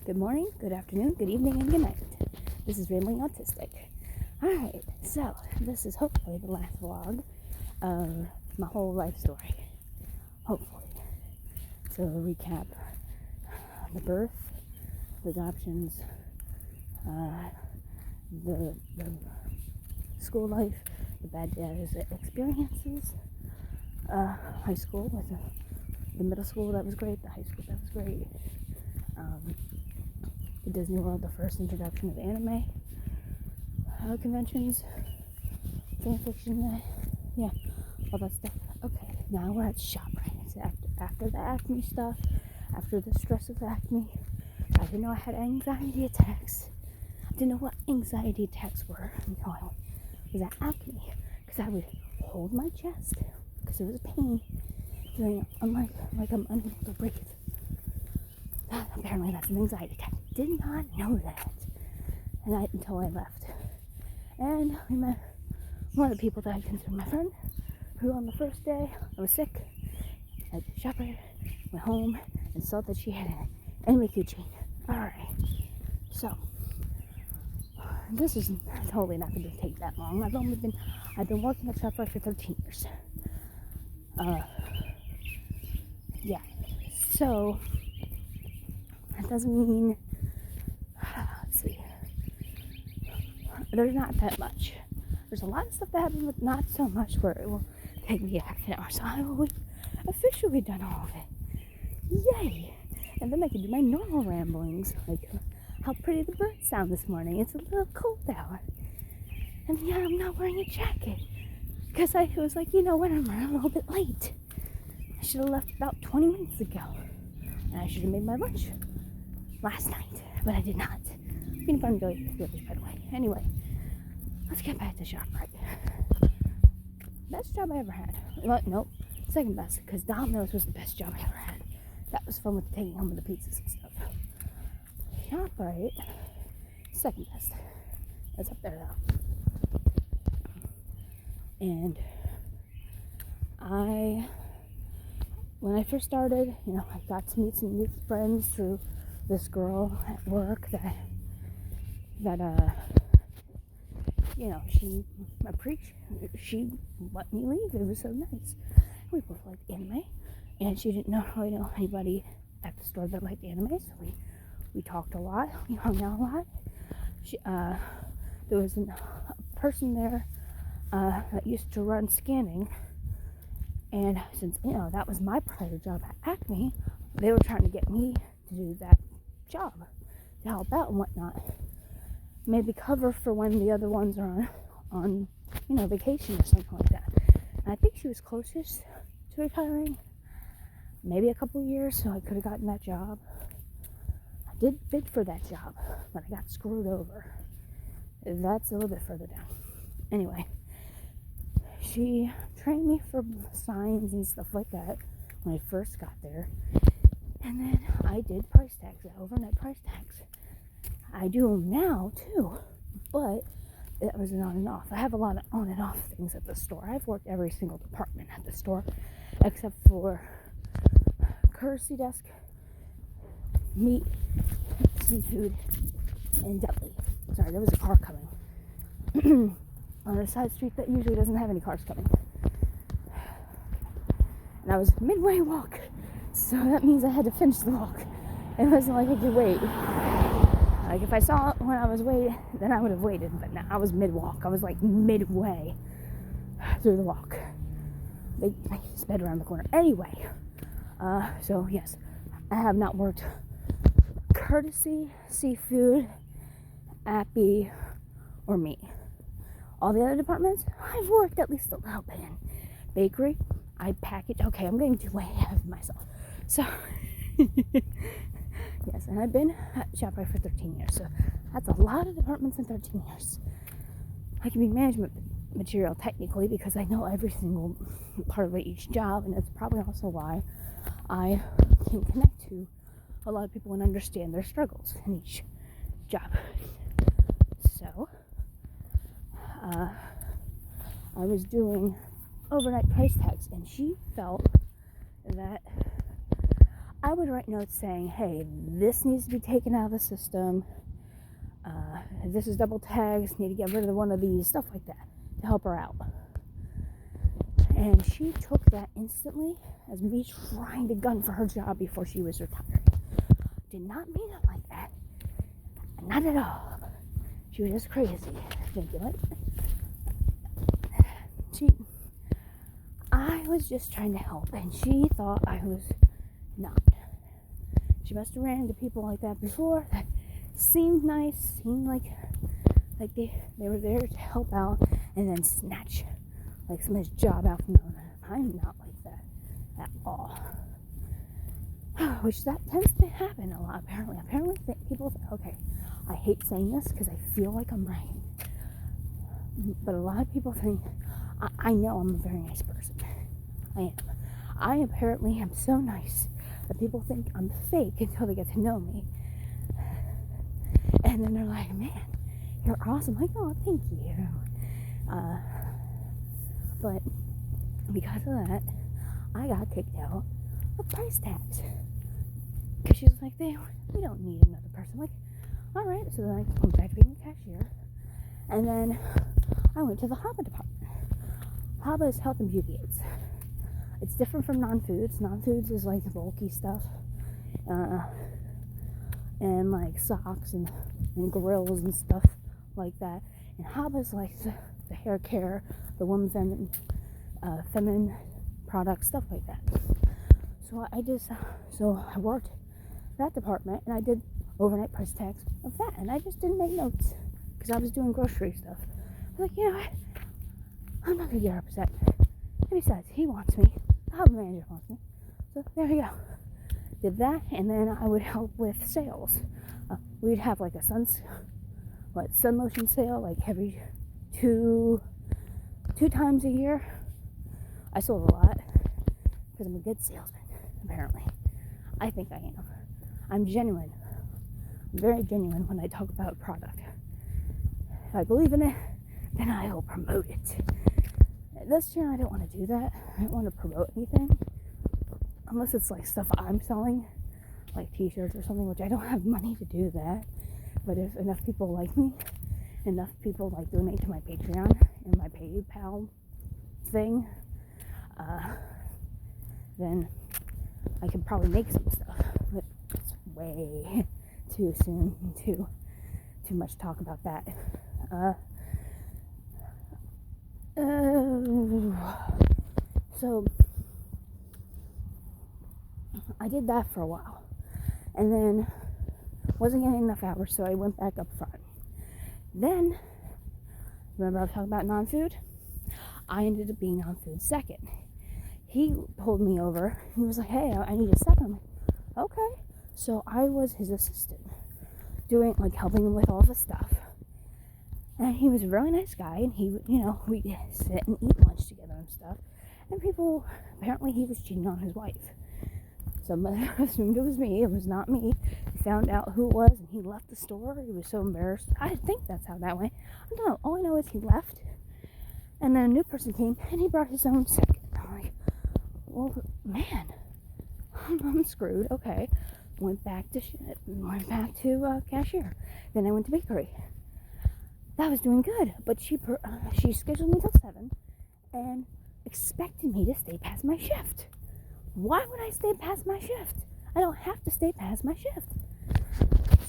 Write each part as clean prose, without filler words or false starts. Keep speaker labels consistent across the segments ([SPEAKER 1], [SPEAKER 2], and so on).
[SPEAKER 1] Good morning, good afternoon, good evening, and good night. This is Rambling Autistic. Alright, so this is hopefully the last vlog of my whole life story. Hopefully. So recap the birth, the adoptions, the school life, the bad dad's experiences, high school with the middle school that was great, the high school that was great, the Disney World, the first introduction of anime conventions, fan fiction, yeah, all that stuff. Okay, now we're at ShopRite. So after the Acme stuff, after the stress of Acme, I didn't know I had anxiety attacks. I didn't know what anxiety attacks were until I was at Acme, because I would hold my chest because it was pain, feeling like I'm unable to breathe. Apparently that's an anxiety attack. Did not know that until I left. And we met one of the people that I consider my friend, who on the first day I was sick at ShopRite, went home and saw that she had an anime keychain. Alright, so this is totally not going to take that long. I've been working at ShopRite for 13 years. Yeah, so that doesn't mean, let's see, there's not that much. There's a lot of stuff that happens, but not so much where it will take me half an hour. So I've officially done all of it. Yay! And then I can do my normal ramblings, like how pretty the birds sound this morning. It's a little cold out. And yeah, I'm not wearing a jacket. Because I was like, you know what, I'm running a little bit late. I should have left about 20 minutes ago. And I should have made my lunch last night, but I did not. Peanut butter and jelly sandwich, by the way. Anyway, let's get back to ShopRite. Best job I ever had. Nope, second best, because Domino's was the best job I ever had. That was fun with taking home with the pizzas and stuff. ShopRite, second best. That's up there though. And when I first started, I got to meet some new friends through this girl at work that she let me leave. It was so nice. We both liked anime, and she didn't know anybody at the store that liked anime, so we talked a lot. We hung out a lot. There was a person there that used to run scanning, and since that was my prior job at Acme, they were trying to get me to do that job, to help out and whatnot. Maybe cover for when the other ones are on vacation or something like that. And I think she was closest to retiring, maybe a couple years, so I could have gotten that job. I did bid for that job, but I got screwed over. That's a little bit further down. Anyway, she trained me for signs and stuff like that when I first got there. And then I did price tags, overnight price tags. I do them now too, but it was an on and off. I have a lot of on and off things at the store. I've worked every single department at the store except for courtesy desk, meat, seafood, and deli. Sorry, there was a car coming on a side street that usually doesn't have any cars coming. And I was midway walk, so that means I had to finish the walk. It wasn't like I could wait. Like if I saw it when I was waiting, then I would have waited. But now I was mid-walk. I was like midway through the walk. They sped around the corner. Anyway, so yes, I have not worked courtesy, seafood, appy, or meat. All the other departments, I've worked at least a little bit in. Bakery, I package. Okay, I'm getting too way ahead of myself. So, yes, and I've been at ShopRite for 13 years. So that's a lot of departments in 13 years. I can be management material technically because I know every single part of each job, and that's probably also why I can connect to a lot of people and understand their struggles in each job. So, I was doing overnight price tags, and she felt that I would write notes saying, hey, this needs to be taken out of the system. This is double tags, need to get rid of one of these, stuff like that, to help her out. And she took that instantly as me trying to gun for her job before she was retired. Did not mean it like that. Not at all. She was just crazy. Thank you. I was just trying to help, and she thought I was not. She must have ran into people like that before that seemed nice, seemed like they were there to help out, and then snatch like somebody's job out from them. I'm not like that at all. Which that tends to happen a lot, apparently. Apparently people think, okay, I hate saying this because I feel like I'm bragging, but a lot of people think, I know I'm a very nice person. I am. I apparently am so nice that people think I'm fake until they get to know me. And then they're like, man, you're awesome. I'm like, oh, thank you. But because of that, I got kicked out of price tags. Because she was like, we don't need another person. I'm like, all right. So then I went back to being a cashier. And then I went to the HABA department. HABA is health and beauty aids. It's different from non-foods. Non-foods is like the bulky stuff. And like socks and grills and stuff like that. And HABA is like the hair care, the women's feminine products, stuff like that. So I worked that department, and I did overnight price tags of that, and I just didn't make notes because I was doing grocery stuff. I was like, you know what? I'm not gonna get upset. And besides, he wants me. The HABA manager wants me. So there you go. Did that, and then I would help with sales. We'd have like a sun lotion sale, like every two times a year. I sold a lot because I'm a good salesman, apparently. I think I am. I'm genuine. I'm very genuine when I talk about a product. If I believe in it, then I will promote it. This year I don't want to do that. I don't want to promote anything unless it's like stuff I'm selling, like t-shirts or something, which I don't have money to do that. But if enough people like me, enough people like donate to my Patreon and my PayPal thing, then I could probably make some stuff. But it's way too soon, too much talk about that. So I did that for a while, and then wasn't getting enough hours, so I went back up front. Then, remember I was talking about non-food? I ended up being non-food second. He pulled me over. He was like, hey, I need a second. I'm like, okay. So I was his assistant, helping him with all the stuff. And he was a really nice guy, and we'd sit and eat lunch together and stuff. And apparently he was cheating on his wife. Somebody assumed it was me. It was not me. He found out who it was, and he left the store. He was so embarrassed. I think that's how that went. I don't know. All I know is he left, and then a new person came, and he brought his own second. I'm like, well, man, I'm screwed. Okay. Went back to cashier. Then I went to bakery. That was doing good, but she scheduled me till 7 and expected me to stay past my shift. Why would I stay past my shift? I don't have to stay past my shift.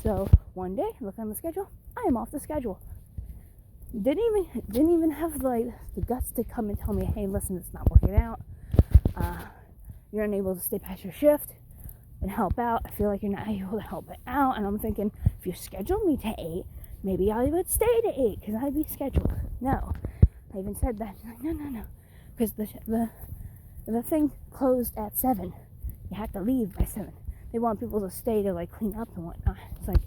[SPEAKER 1] So one day, look on the schedule. I am off the schedule. Didn't even have the guts to come and tell me, hey, listen, it's not working out. You're unable to stay past your shift and help out. I feel like you're not able to help it out. And I'm thinking, if you scheduled me to 8, maybe I would stay to 8 because I'd be scheduled. No. I even said that. No. Because the thing closed at 7. You have to leave by 7. They want people to stay to clean up and whatnot. It's like,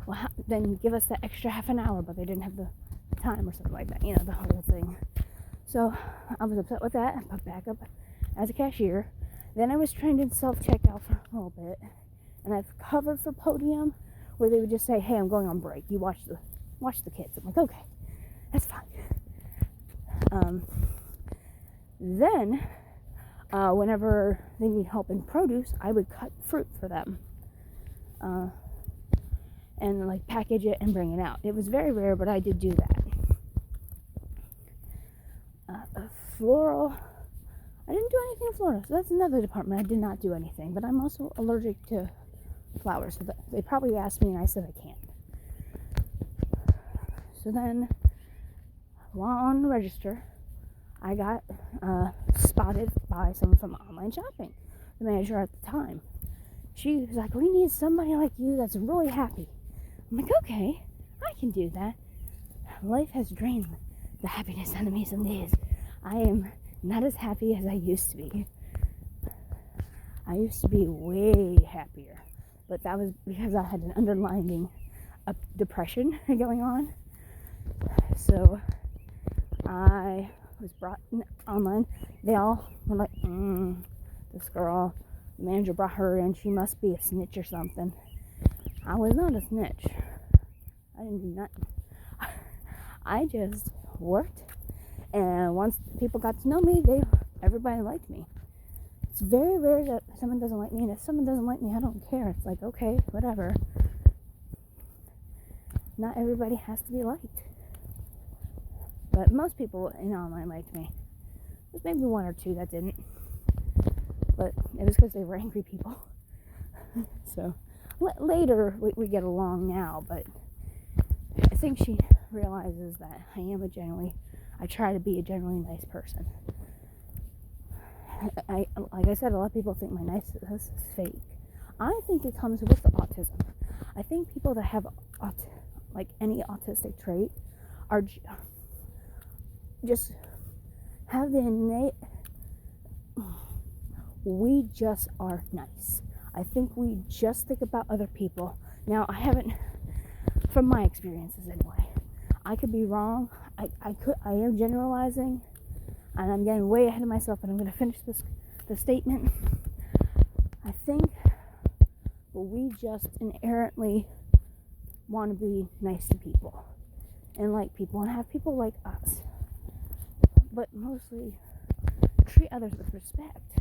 [SPEAKER 1] well, then give us that extra half an hour, but they didn't have the time or something like that. The whole thing. So I was upset with that. I put back up as a cashier. Then I was trained in self-checkout for a little bit. And I've covered for Podium where they would just say, hey, I'm going on break. You watch the kids. I'm like, okay, that's fine. Then whenever they need help in produce, I would cut fruit for them. And like package it and bring it out. It was very rare, but I did do that. Floral, I didn't do anything floral, so that's another department. I did not do anything, but I'm also allergic to flowers, so they probably asked me and I said I can't. So then, while on the register, I got spotted by someone from online shopping, the manager at the time. She was like, we need somebody like you that's really happy. I'm like, okay, I can do that. Life has drained the happiness out of me some days. I am not as happy as I used to be. I used to be way happier, but that was because I had an underlying depression going on. So I was brought online. They all were like, this girl, the manager brought her in, she must be a snitch or something. I was not a snitch. I didn't do nothing. I just worked, and once people got to know me, everybody liked me. It's very rare that someone doesn't like me, and if someone doesn't like me, I don't care. It's like, okay, whatever. Not everybody has to be liked. But most people in online liked me. There's maybe one or two that didn't. But it was because they were angry people. So later we get along now, but I think she realizes that I try to be a generally nice person. Like I said, a lot of people think my niceness is fake. I think it comes with the autism. I think people that have like any autistic trait are just have the innate, we just are nice. I think we just think about other people. Now, I haven't, from my experiences anyway, I could be wrong. I am generalizing, and I'm getting way ahead of myself, but I'm going to finish the statement. I think we just inherently want to be nice to people and like people and have people like us, but mostly treat others with respect.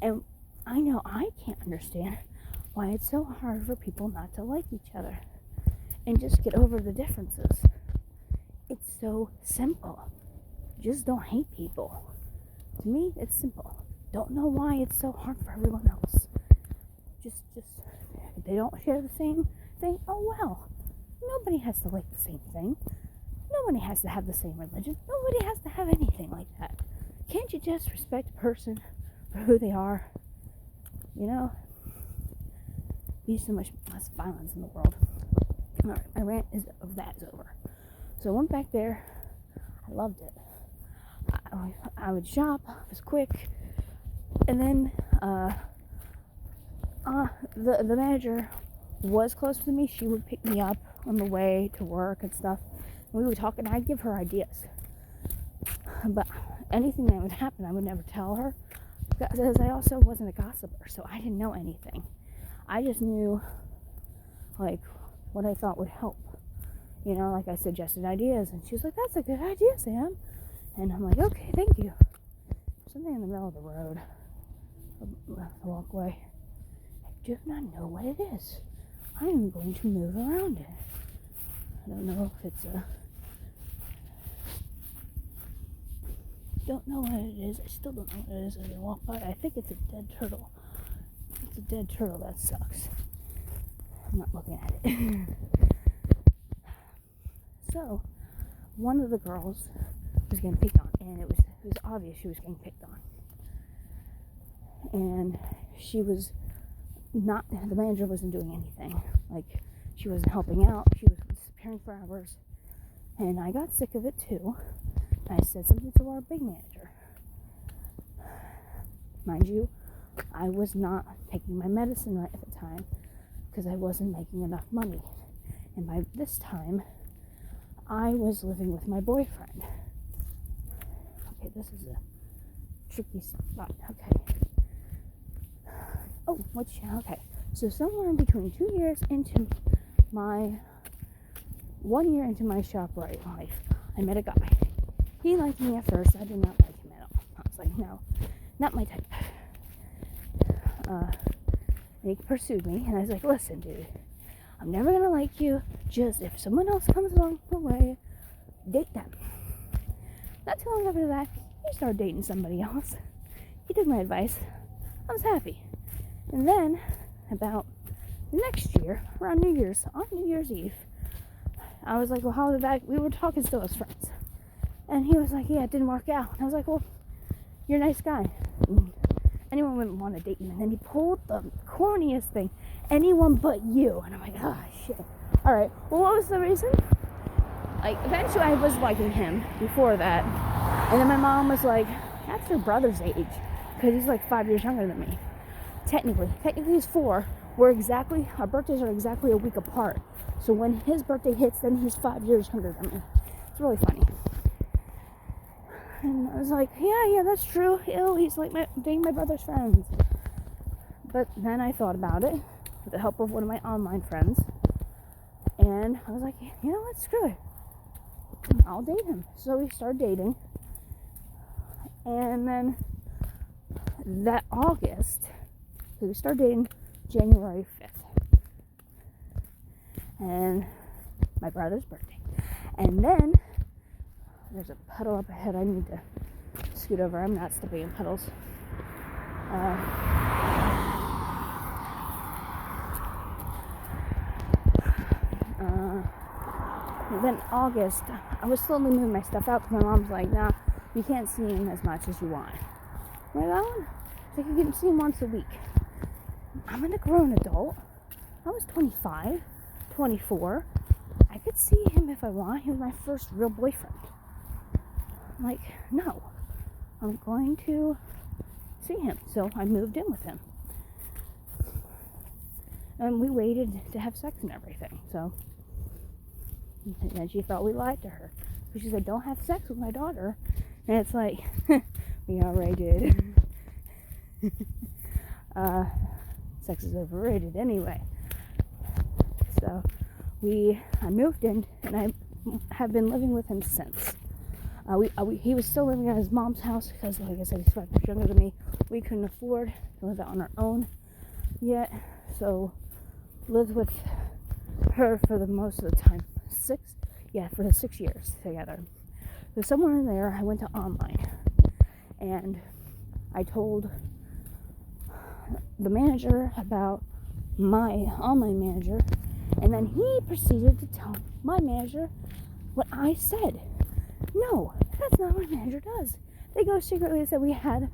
[SPEAKER 1] And I know I can't understand why it's so hard for people not to like each other and just get over the differences. It's so simple. Just don't hate people. To me, it's simple. Don't know why it's so hard for everyone else. Just if they don't share the same thing, oh well. Nobody has to like the same thing. Nobody has to have the same religion. Nobody has to have anything like that. Can't you just respect a person for who they are? You know? Be so much less violence in the world. Alright, my rant of that is over. So I went back there. I loved it. I would shop. It was quick. And then the manager was close to me. She would pick me up on the way to work and stuff. We would talk, and I'd give her ideas. But anything that would happen, I would never tell her, because I also wasn't a gossiper, so I didn't know anything. I just knew, like, what I thought would help. You know, like I suggested ideas, and she was like, that's a good idea, Sam. And I'm like, okay, thank you. Something in the middle of the road, the walkway. I do not know what it is. I am going to move around it. I don't know if it's don't know what it is. I still don't know what it is as I walk by. I think it's a dead turtle. It's a dead turtle. That sucks. I'm not looking at it. So, one of the girls was getting picked on, and it was obvious she was getting picked on. And she was not, the manager wasn't doing anything. Like, she wasn't helping out. She was disappearing for hours. And I got sick of it too. I said something to our big manager. Mind you, I was not taking my medicine right at the time because I wasn't making enough money. And by this time, I was living with my boyfriend. Okay, this is a tricky spot. Okay. Oh, okay. So somewhere in between 2 years into my 1 year into my ShopRite life, I met a guy. He liked me at first. I did not like him at all. I was like, no, not my type. And he pursued me, and I was like, listen, dude, I'm never gonna like you. Just if someone else comes along the way, date them. Not too long after that, he started dating somebody else. He took my advice. I was happy. And then, about the next year, around New Year's, on New Year's Eve, I was like, well, how did that? We were talking still as friends. And he was like, yeah, it didn't work out. And I was like, well, you're a nice guy. Anyone wouldn't want to date you. And then he pulled the corniest thing. Anyone but you. And I'm like, ah, shit. All right. Well, what was the reason? Like, eventually I was liking him before that. And then my mom was like, that's your brother's age. Because he's like 5 years younger than me. Technically he's 4. Our birthdays are exactly a week apart. So when his birthday hits, then he's 5 years younger than me. It's really funny. And I was like, yeah, that's true. Ew, he's like dating my brother's friends. But then I thought about it with the help of one of my online friends. And I was like, you know what, screw it. I'll date him. So we started dating. And then that August, so we started dating January 5th. And my brother's birthday. And then there's a puddle up ahead. I need to scoot over. I'm not stepping in puddles. Then August, I was slowly moving my stuff out because my mom's like, nah, you can't see him as much as you want. I'm like, oh, so you can see him once a week. I'm a grown adult. I was 25, 24. I could see him if I want. He was my first real boyfriend. I'm like, no, I'm going to see him. So I moved in with him. And we waited to have sex and everything. So, and then she thought we lied to her. So she said, don't have sex with my daughter. And it's like, we already did. Sex is overrated anyway. So I moved in, and I have been living with him since. He was still living at his mom's house because, like I said, he's 5 years younger than me. We couldn't afford to live out on our own yet, so lived with her for the most of the time. For the 6 years together. So somewhere in there, I went to online, and I told the manager about my online manager, and then he proceeded to tell my manager what I said. No, that's not what a manager does. They go secretly and said we had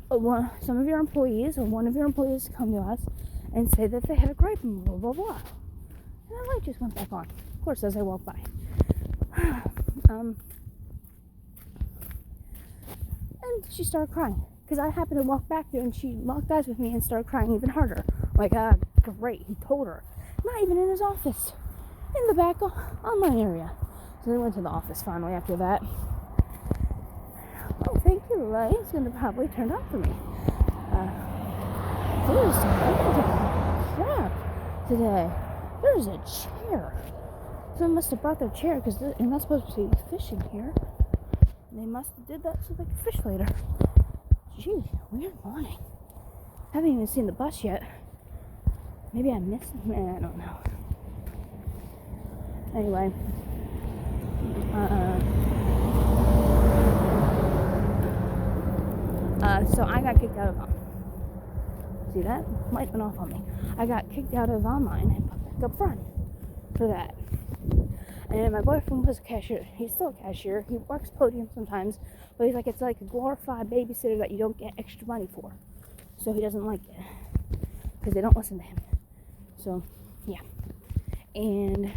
[SPEAKER 1] some of your employees or one of your employees come to us and say that they had a gripe and blah blah blah. And the light just went back on, of course, as I walked by. And she started crying because I happened to walk back there, and she locked eyes with me and started crying even harder. Like, great, he told her. Not even in his office, in the back online area. So they went to the office finally after that. Oh, thank you, the light's gonna probably turn off for me. There's crap today. There's a chair. Someone must have brought their chair because they're not supposed to be fishing here. They must have did that so they could fish later. Gee, weird morning. Haven't even seen the bus yet. Maybe I missed it. I don't know. Anyway. So I got kicked out of online. See that? Light went off on me. I got kicked out of online and put back up front for that. And my boyfriend was a cashier. He's still a cashier. He works podium sometimes, but he's like, it's like a glorified babysitter that you don't get extra money for. So he doesn't like it because they don't listen to him. So, yeah. And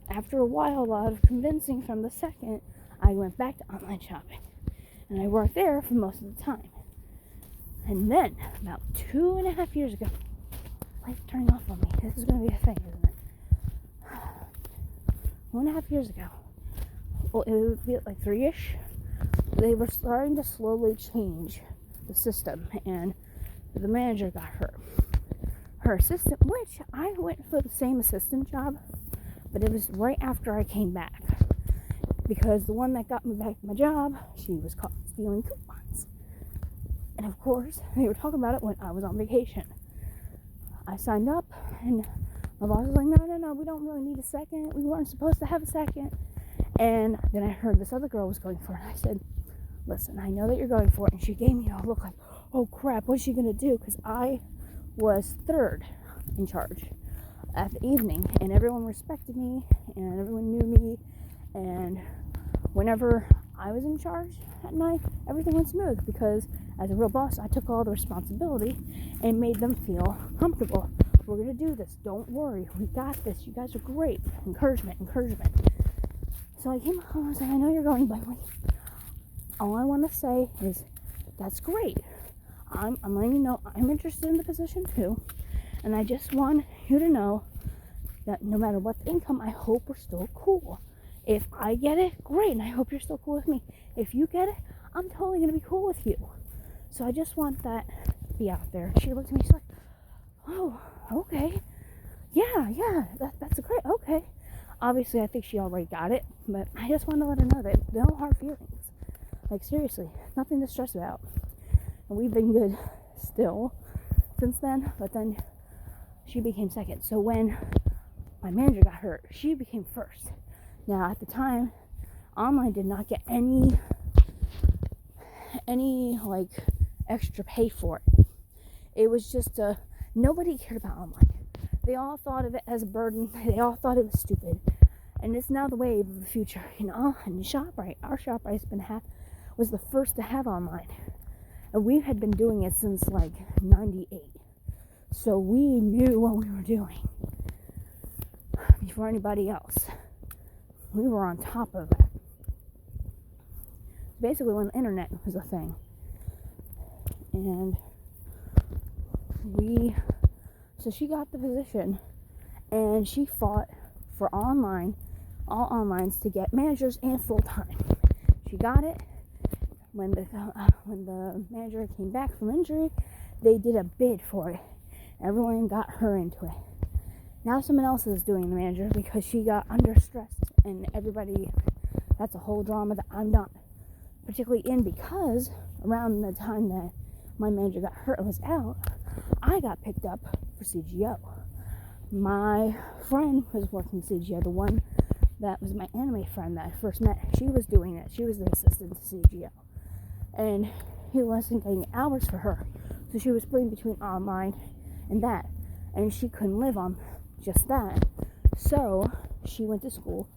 [SPEAKER 1] after a while, a lot of convincing from the second, I went back to online shopping. And I worked there for most of the time. And then, about 2.5 years ago, light's turning off on me. This is going to be a thing, isn't it? 1.5 years ago, well, it would be like 3-ish, they were starting to slowly change the system, and the manager got her assistant, which I went for the same assistant job, but it was right after I came back, because the one that got me back my job, she was caught stealing coupons, And of course, they were talking about it when I was on vacation. I signed up, and my boss was like, no, we don't really need a second. We weren't supposed to have a second. And then I heard this other girl was going for it. And I said, listen, I know that you're going for it. And she gave me a look like, oh crap, what's she going to do? Because I was third in charge at the evening. And everyone respected me. And everyone knew me. And whenever I was in charge at night, everything went smooth. Because as a real boss, I took all the responsibility and made them feel comfortable. We're going to do this. Don't worry. We got this. You guys are great. Encouragement. So I came home and was like, I know you're going, but all I want to say is that's great. I'm letting you know I'm interested in the position too. And I just want you to know that no matter what the income, I hope we're still cool. If I get it, great. And I hope you're still cool with me. If you get it, I'm totally going to be cool with you. So I just want that to be out there. She looked at me, she's like, oh, okay. Yeah, that's great. Okay. Obviously, I think she already got it, but I just want to let her know that no hard feelings. Like, seriously, nothing to stress about. And we've been good still since then, but then she became second. So when my manager got hurt, she became first. Now, at the time, online did not get any like extra pay for it. It was just nobody cared about online. They all thought of it as a burden. They all thought it was stupid. And it's now the wave of the future, And ShopRite, our ShopRite's was the first to have online. And we had been doing it since like 98. So we knew what we were doing before anybody else. We were on top of it. Basically when the internet was a thing. And so she got the position, and she fought for all onlines to get managers and full-time. She got it. When the manager came back from injury, they did a bid for it. Everyone got her into it. Now someone else is doing the manager because she got under stress, and that's a whole drama that I'm not particularly in, because around the time that my manager got hurt and was out, I got picked up for CGO. My friend was working CGO, the one that was my anime friend that I first met. She was doing it. She was the assistant to CGO. And he wasn't getting hours for her. So she was splitting between online and that. And she couldn't live on just that. So she went to school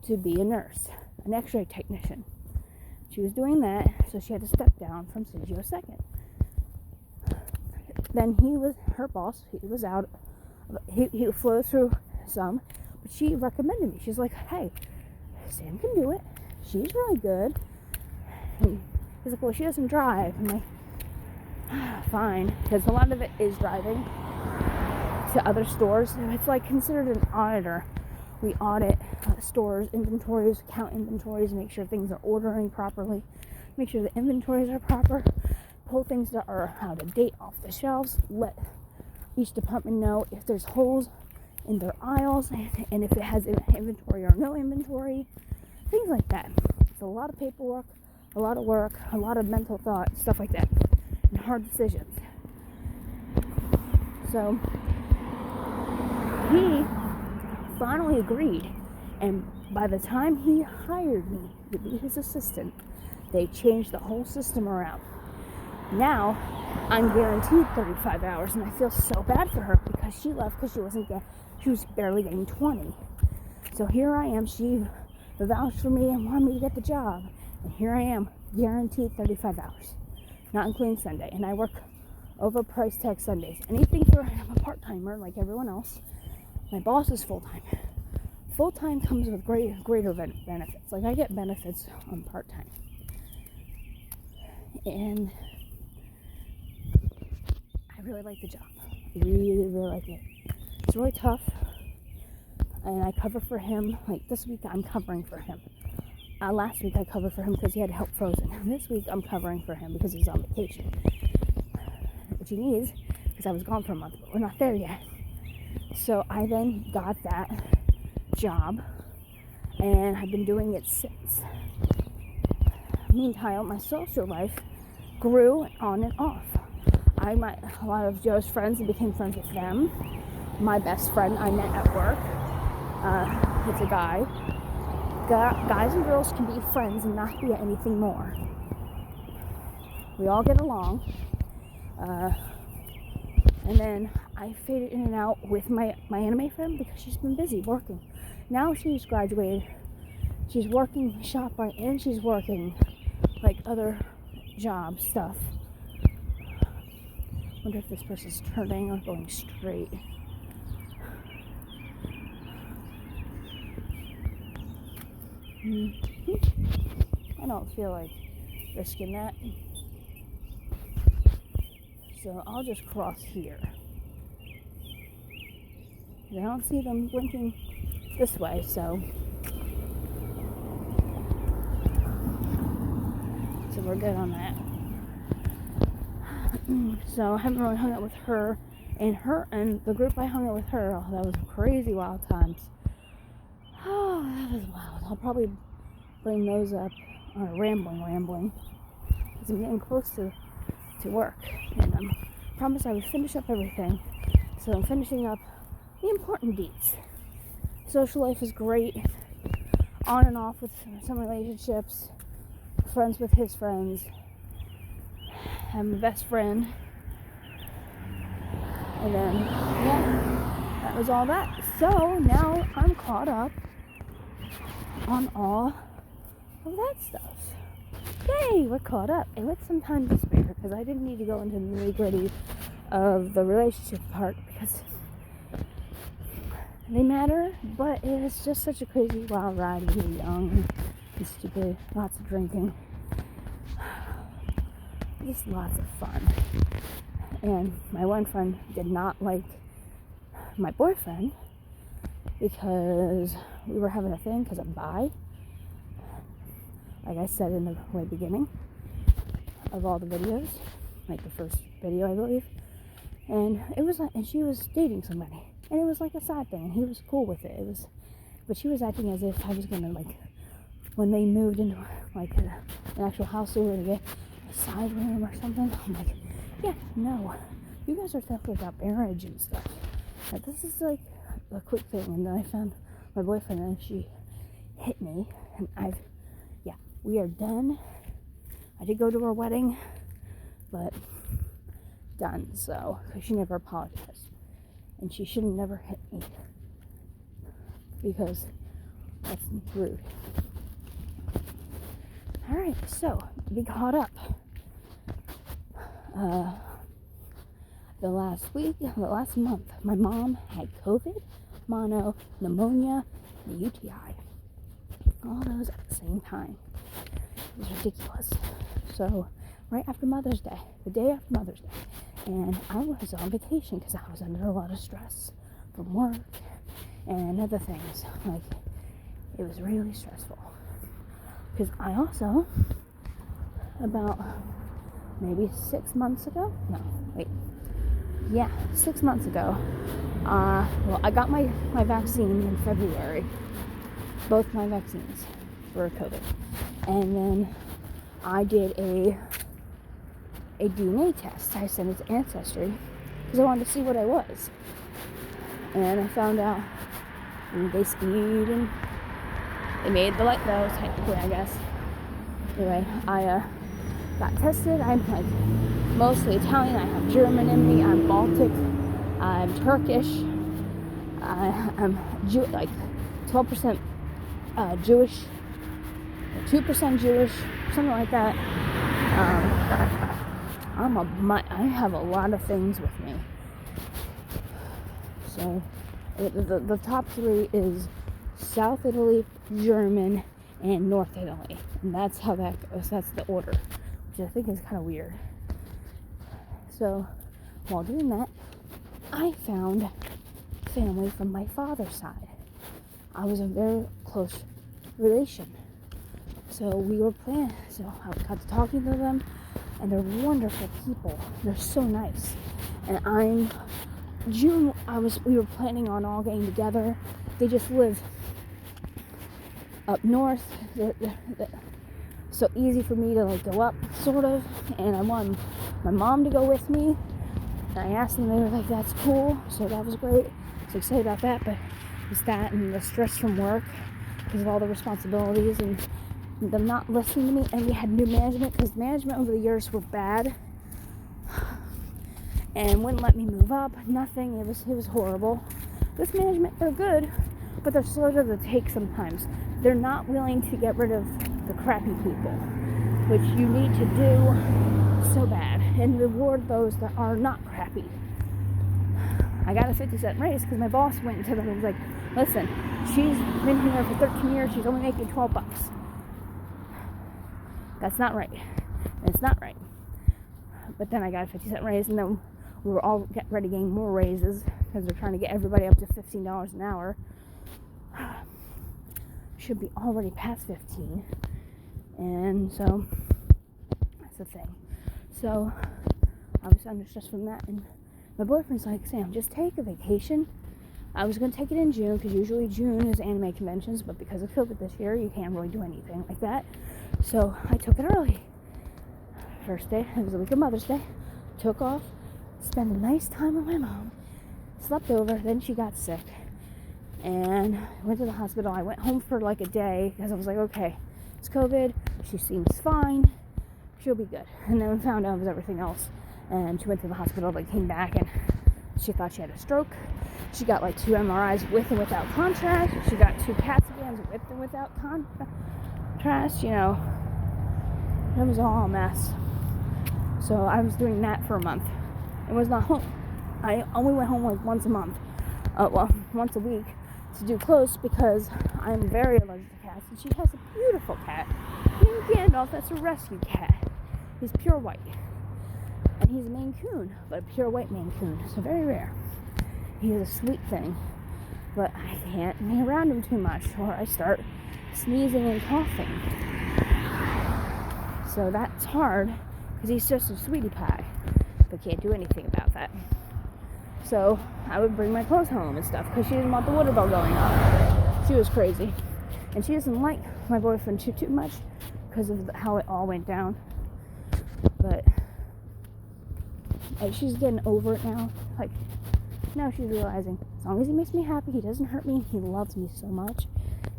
[SPEAKER 1] to be a nurse, an x-ray technician. She was doing that, so she had to step down from CGO second. Then her boss, he was out. He flew through some, but she recommended me. She's like, hey, Sam can do it. She's really good. And he's like, well, she doesn't drive. I'm like, fine, because a lot of it is driving to other stores. It's like considered an auditor. We audit stores' inventories, count inventories, make sure things are ordering properly, make sure the inventories are proper, pull things that are out of date off the shelves, let each department know if there's holes in their aisles, and if it has inventory or no inventory, things like that. It's a lot of paperwork, a lot of work, a lot of mental thought, stuff like that, and hard decisions. So he finally agreed, and by the time he hired me to be his assistant, they changed the whole system around. Now I'm guaranteed 35 hours, and I feel so bad for her because she left because she was barely getting 20. So here I am. She vouched for me and wanted me to get the job, and here I am, guaranteed 35 hours, not including Sunday. And I work overpriced tech Sundays. Anything for I'm a part-timer like everyone else. My boss is full-time. Full-time comes with greater benefits. Like, I get benefits on part-time. And I really like the job. I really like it. It's really tough. And I cover for him. Like, this week I'm covering for him. Last week I covered for him because he had to help Frozen. This week I'm covering for him because he's on vacation. Which he needs, because I was gone for a month, but we're not there yet. So I then got that job, and I've been doing it since. Meanwhile, my social life grew on and off. I met a lot of Joe's friends and became friends with them. My best friend I met at work. It's a guy. Guys and girls can be friends and not be anything more. We all get along. And then I faded in and out with my anime friend because she's been busy working. Now she's graduated. She's working ShopRite and she's working like other job stuff. Wonder if this person's turning or going straight. I don't feel like risking that. So I'll just cross here. I don't see them blinking this way, so we're good on that. So I haven't really hung out with her and the group I hung out with her. Oh, that was crazy wild times. Oh, that was wild. I'll probably bring those up on a rambling because I'm getting close to work, and I promised I would finish up everything. So I'm finishing up the important deeds. Social life is great, on and off with some relationships, friends with his friends. I'm my best friend, and then that was all that. So now I'm caught up on all of that stuff. Yay, we're caught up. And with some time to spare, because I didn't need to go into the nitty-gritty of the relationship part because they matter, but it's just such a crazy wild ride when you're young and stupid, lots of drinking, just lots of fun. And my one friend did not like my boyfriend because we were having a thing because I'm bi, like I said in the way beginning of all the videos, like the first video I believe. And it was like, and she was dating somebody, and it was like a side thing, and he was cool with it. But she was acting as if I was gonna, like, when they moved into like an actual house, they were gonna get a side room or something. I'm like, yeah, no, you guys are talking about marriage and stuff. Like, this is like a quick thing. And then I found my boyfriend, and she hit me, and we are done. I did go to her wedding, but done. So, because she never apologized, and she should have never hit me because that's rude. All right, so to be caught up. The last month, my mom had COVID, mono, pneumonia, and a UTI. All those at the same time. It was ridiculous. So, right after Mother's Day, the day after Mother's Day, and I was on vacation because I was under a lot of stress from work and other things. Like, it was really stressful. Because I also, about maybe 6 months ago, 6 months ago, I got my vaccine in February, both my vaccines for COVID, and then I did a DNA test. I sent it to Ancestry because I wanted to see what I was, and I found out they skied and they made the light though, technically, I guess. Anyway, I got tested. I'm like mostly Italian. I have German in me. I'm Baltic. I'm Turkish. I'm like 12% Jewish, 2% Jewish, something like that. I have a lot of things with me. So the top three is South Italy, German, and North Italy, and that's how that goes. That's the order, which I think is kind of weird. So while doing that, I found family from my father's side. I was a very close relation, so we were planning. So I got to talking to them, and they're wonderful people. They're so nice. And we were planning on all getting together. They just live up north. They're so easy for me to like go up sort of, and I wanted my mom to go with me. And I asked them, they were like, that's cool, so that was great. I was excited about that, but it's that and the stress from work because of all the responsibilities and them not listening to me. And we had new management because management over the years were bad and wouldn't let me move up, nothing. It was horrible. This management, they're good, but they're slow to the take sometimes. They're not willing to get rid of the crappy people, which you need to do so bad, and reward those that are not crappy. I got a 50-cent raise because my boss went to them and was like, listen, she's been here for 13 years, she's only making $12. That's not right. It's not right. But then I got a 50-cent raise, and then we were all ready to gain more raises because they're trying to get everybody up to $15 an hour. Should be already past 15. And so that's the thing. So I was under stress from that, and my boyfriend's like, Sam, just take a vacation. I was going to take it in June because usually June is anime conventions, but because of COVID this year, you can't really do anything like that. So I took it early. First day, it was the week of Mother's Day. Took off, spent a nice time with my mom, slept over, then she got sick, and went to the hospital. I went home for like a day because I was like, okay, it's COVID, she seems fine, she'll be good. And then we found out it was everything else, and she went to the hospital, but came back and she thought she had a stroke. She got like 2 MRIs with and without contrast. She got 2 CAT scans with and without contrast. You know, it was all a mess. So I was doing that for a month. It was not home. I only went home like once a month. Once a week to do close because I'm very allergic to cats. And she has a beautiful cat named Gandalf. That's a rescue cat. He's pure white. And he's a Maine Coon, but a pure white Maine Coon. So very rare. He's a sweet thing. But I can't be around him too much or I start sneezing and coughing. So that's hard because he's just a sweetie pie. But can't do anything about that. So I would bring my clothes home and stuff because she didn't want the water bill going up. She was crazy. And she doesn't like my boyfriend too much because of how it all went down. But she's getting over it now. Like, now she's realizing as long as he makes me happy, he doesn't hurt me, he loves me so much,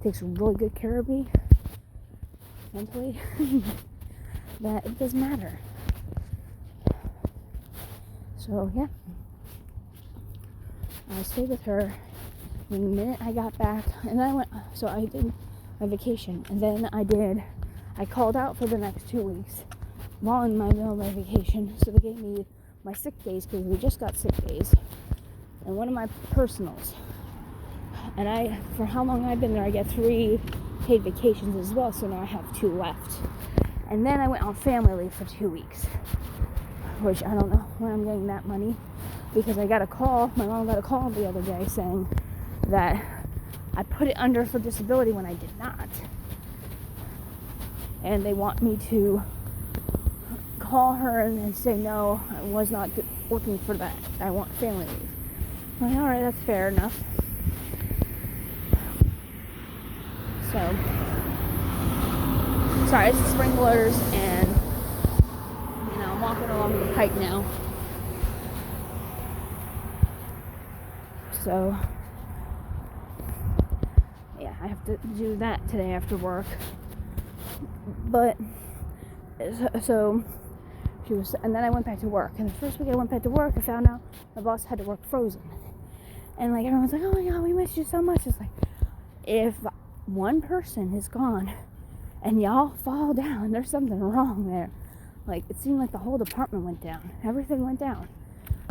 [SPEAKER 1] takes really good care of me mentally, that it doesn't matter. So yeah, I stayed with her. The minute I got back, and then I did my vacation, and then I called out for the next 2 weeks while in my middle of my vacation, so they gave me my sick days, because we just got sick days, and one of my personals, and for how long I've been there, I get 3 paid vacations as well, so now I have 2 left, and then I went on family leave for 2 weeks, which I don't know when I'm getting that money, because I got a call, my mom got a call the other day saying that I put it under for disability when I did not, and they want me to call her and say no, I was not working for that, I want family leave. I'm like, alright, that's fair enough. So, sorry, it's the sprinklers, and I'm walking along the pike now. So, yeah, I have to do that today after work. But, so, and then I went back to work. And the first week I went back to work, I found out my boss had to work Frozen. And like, everyone's like, oh my god, we missed you so much. It's like, if one person is gone and y'all fall down, there's something wrong there. Like, it seemed like the whole department went down. Everything went down.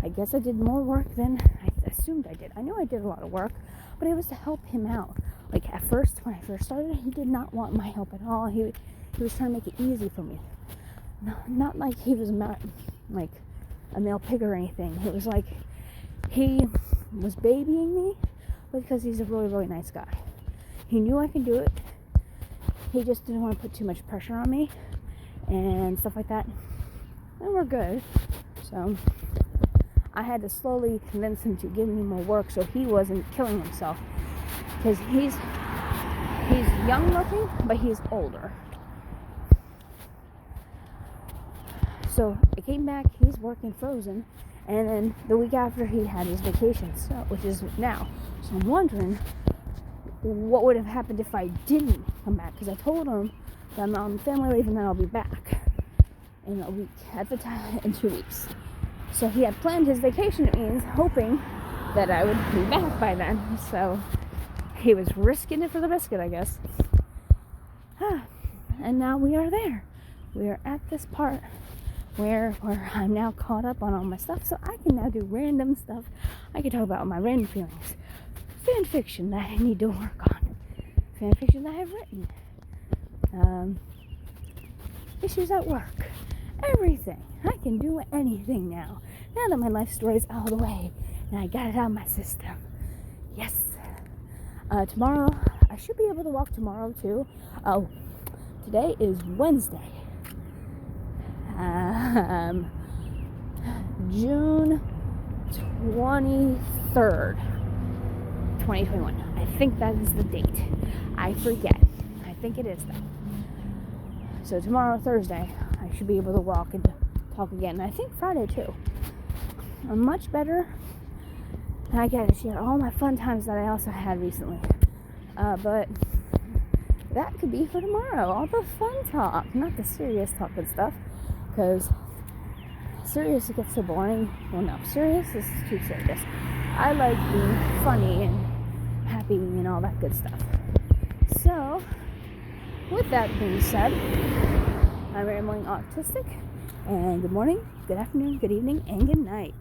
[SPEAKER 1] I guess I did more work than I assumed I did. I knew I did a lot of work, but it was to help him out. Like, at first, when I first started, he did not want my help at all. He was trying to make it easy for me. No, not like he was like a male pig or anything. It was like he was babying me because he's a really, really nice guy. He knew I could do it. He just didn't want to put too much pressure on me and stuff like that. And we're good. So I had to slowly convince him to give me more work so he wasn't killing himself. Because he's young looking, but he's older. So I came back, he's working frozen, and then the week after he had his vacation, so which is now. So I'm wondering what would have happened if I didn't come back, because I told him that I'm on family leave and then I'll be back in a week, at the time, in 2 weeks. So he had planned his vacation, it means, hoping that I would be back by then. So he was risking it for the biscuit, I guess. And now we are there. We are at this part where I'm now caught up on all my stuff, so I can now do random stuff. I can talk about my random feelings. Fan fiction that I need to work on. Fan fiction that I've written. Issues at work. Everything. I can do anything now. Now that my life story is out of the way and I got it out of my system. Yes. Tomorrow, I should be able to walk tomorrow too. Oh, today is Wednesday. June 23rd, 2021. I think that is the date. I forget. I think it is though. So tomorrow, Thursday, I should be able to walk and talk again. And I think Friday too. I'm much better. And I get to share all my fun times that I also had recently. But that could be for tomorrow. All the fun talk, not the serious talk and stuff. Because serious, it gets so boring. Well, no, serious is too serious. I like being funny and happy and all that good stuff. So, with that being said, I'm Rambling Autistic, and good morning, good afternoon, good evening, and good night.